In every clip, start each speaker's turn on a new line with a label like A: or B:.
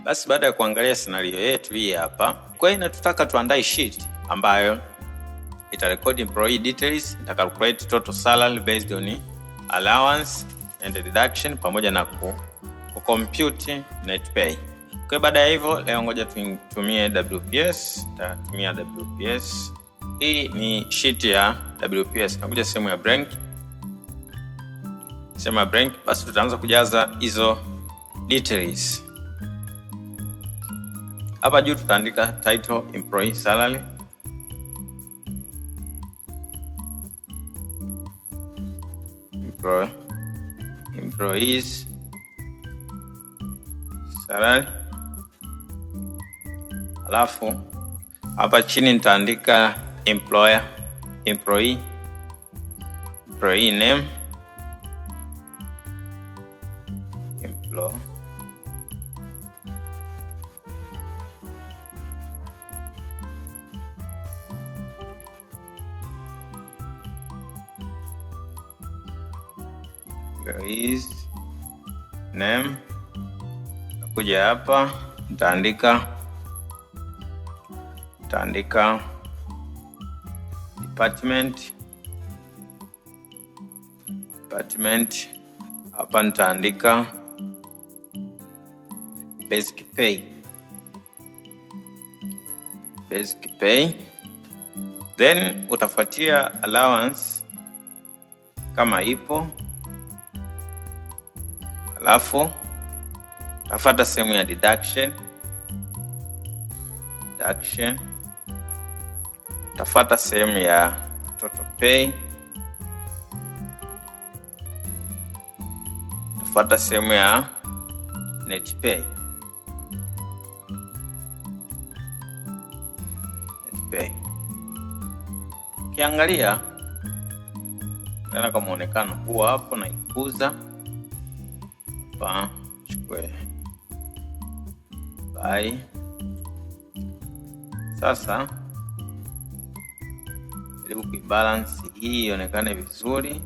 A: Basi baada ya kuangalia scenario yetu hii hapa, kwa hiyo inatutaka tuandae sheet ambayo itarecord employee details, ita calculate total salary based on allowance and deduction pamoja na compute net pay. Kwa baada ya hivyo leo ngoja tutumie WPS, tutatumia WPS. Hii ni sheet ya WPS. Nakuja sehemu ya blank. Sehemu ya blank, basi tutaanza kujaza hizo details. Hapa juu tutaandika title employee salary. Employees salary. Alafu hapa chini nitaandika employee name, employees name. Nakuja hapa nitaandika department. Hapa nitaandika basic pay. Then utafuatia allowance kama ipo, alafu utafuata sehemu ya deduction, utafuata sehemu ya total pay, utafuata sehemu ya net pay. Ukiangalia tena kama muonekano huo hapo, na ikuza hapa, chukue bye. Sasa jaribu kubalance hii ionekane vizuri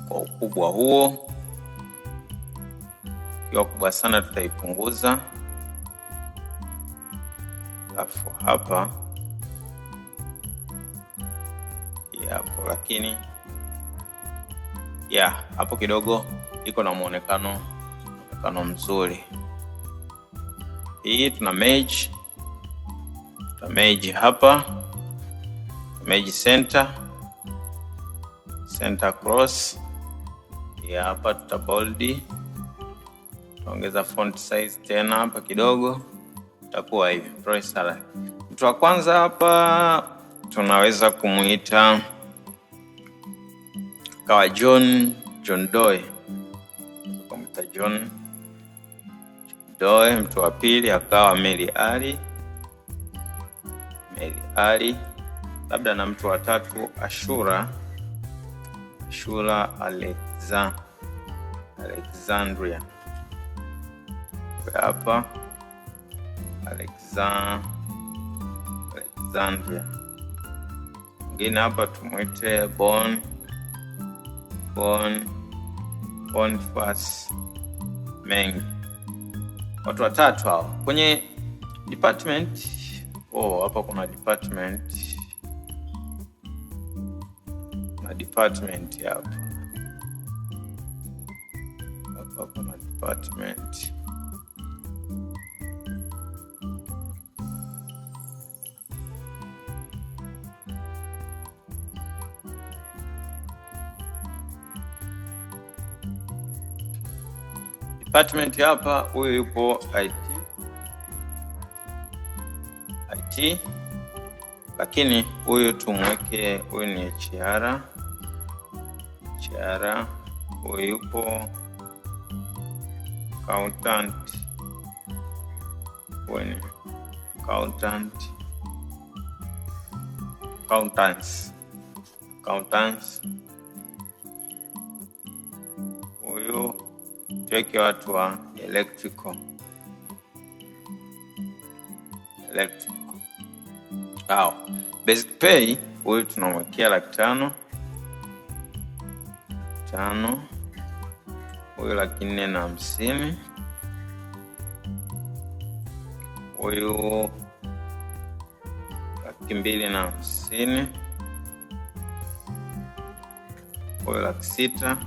A: kwa ukubwa huo. Kiwa kubwa sana tutaipunguza. Alafu hapa hapo, lakini hapo kidogo iko na muonekano mzuri. Hii tuna merge hapa, merge center cross. Hapa tuta bold, tuongeza font size tena hapa kidogo, itakuwa hivi. Salary. Mtu wa kwanza hapa tunaweza kumuita kawa John Doe. Kumuita John Doe. Mtu wa pili akawa Mary Ali. Labda na mtu wa tatu Ashura Alexandria. Hapa Alexandria. Mwingine hapa tumuite Boniface Mengi. Watu watatu hao. Kwenye department, hapa kuna department hapa. Hapa kuna department. Department hapa, huyu yupo IT, lakini huyu tumweke, huyu ni HR. Huyu yupo accountant, huyu ni accountants. Huyu tuweke watu wa electrical. Basic pay, huyu tunamwekea 500,000. Huyu 450,000. huyu 250,000, huyu 600,000.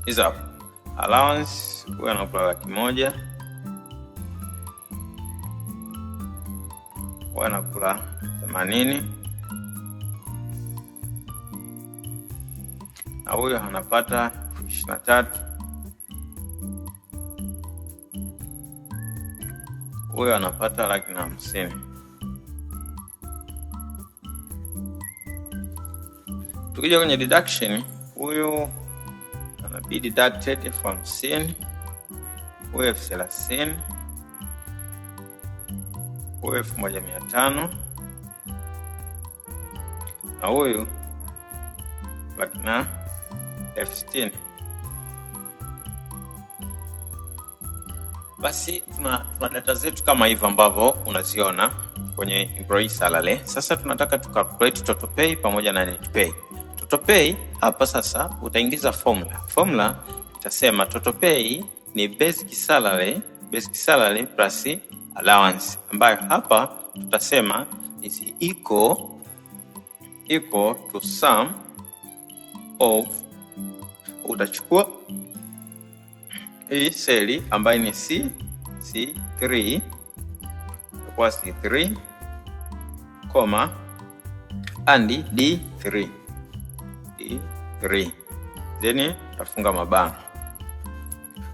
A: Hizo hapo. Allowance huyu anakula 100,000, huyu anakula 80,000, na huyu anapata 23,000. Huyu anapata 150,000. Tukija kwenye deduction, huyu anabi deducted 50,000, huyu 30,000, huyu 1,500, na huyu 60,000. Basi tuna data zetu kama hivyo ambavyo unaziona kwenye employee salary. Sasa tunataka tucalculate total pay pamoja na net pay. Total pay hapa sasa utaingiza formula itasema total pay ni basic salary plus allowance, ambayo hapa tutasema is equal to sum of, utachukua hii seli ambayo ni C3 kwa C3, comma and D3, then utafunga mabano.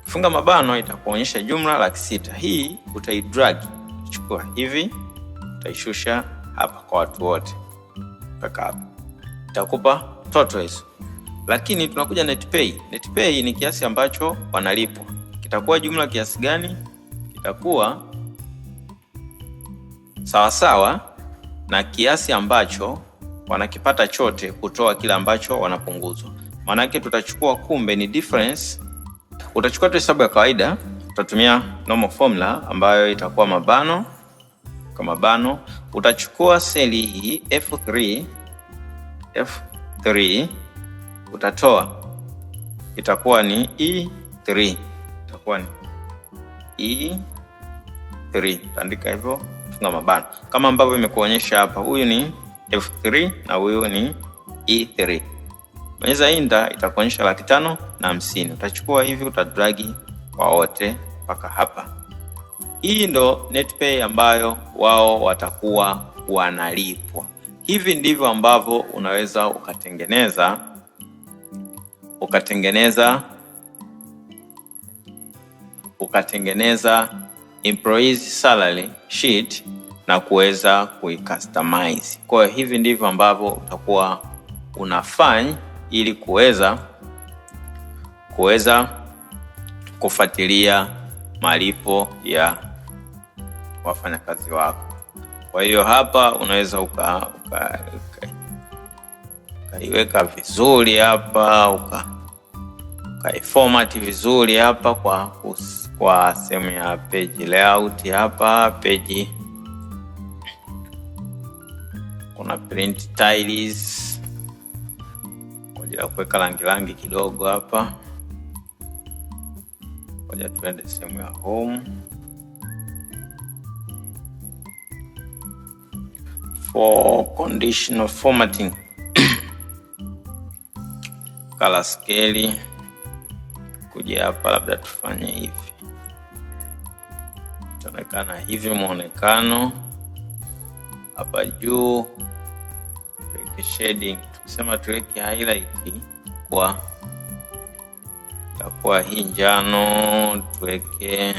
A: Kufunga mabano itakuonyesha jumla 600,000. Hii utaidrag, utachukua hivi, utaishusha hapa kwa watu wote mpaka hapa, itakupa total hizo. Lakini tunakuja net pay. Net pay ni kiasi ambacho wanalipwa. Kitakuwa jumla kiasi gani? Kitakuwa sawa na kiasi ambacho wanakipata chote kutoa kile ambacho wanapunguzwa. Maana yake tutachukua, kumbe ni difference. Utachukua tu hesabu ya kawaida, utatumia normal formula ambayo itakuwa mabano kwa mabano. Utachukua seli hii F3 utatoa, itakuwa ni E3, itakuwa ni E3, utaandika hivyo, funga mabano kama ambavyo imekuonyesha hapa. Huyu ni F3 na huyu ni E3. Bonyeza enter, itakuonyesha 550,000. Utachukua hivi, utadragi kwa wote mpaka hapa. Hii ndo net pay ambayo wao watakuwa wanalipwa. Hivi ndivyo ambavyo unaweza ukatengeneza employees salary sheet na kuweza kuicustomize. Kwa hiyo hivi ndivyo ambavyo utakuwa unafanya ili kuweza kufuatilia malipo ya wafanyakazi wako. Kwa hiyo hapa unaweza ukaiweka vizuri hapa, ukaiformat vizuri hapa kwa sehemu ya page layout. Hapa page kuna print tiles kwa ajili ya kuweka rangi kidogo hapa. Ngoja tuende sehemu ya home. For conditional formatting color scale, kuja hapa labda tufanye hivi, itaonekana hivi muonekano hapa juu. Tuweke shading, tukisema tuweke highlight kwa itakuwa hii njano. Tuweke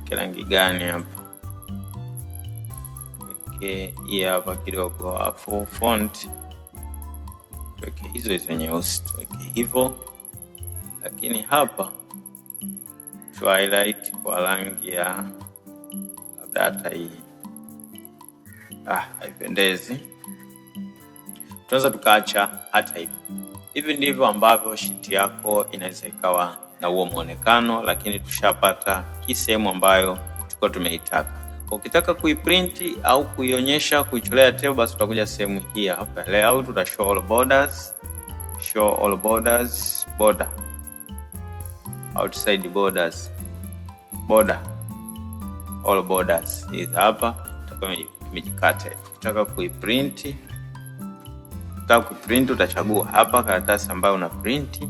A: rangi gani hapa? Hii hapa kidogo, afu font tuweke hizo nyeusi, tuweke hivyo. Lakini hapa tu highlight kwa rangi ya labda hata hii, haipendezi, tunaweza tukaacha hata hivi. Hivi ndivyo ambavyo sheet yako inaweza ikawa na huo muonekano, lakini tushapata hii sehemu ambayo tulikuwa tumeitaka. Ukitaka kuiprint au kuionyesha, kuicholea table, basi utakuja sehemu hii hapa layout, uta show all borders, border. outside borders, border, all borders hizi hapa itakuwa imejikata. Ukitaka kuiprint, utachagua hapa karatasi ambayo una print,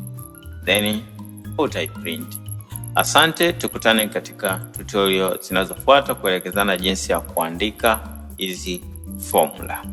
A: then utaiprint. Asante, tukutane katika tutorial zinazofuata kuelekezana jinsi ya kuandika hizi formula.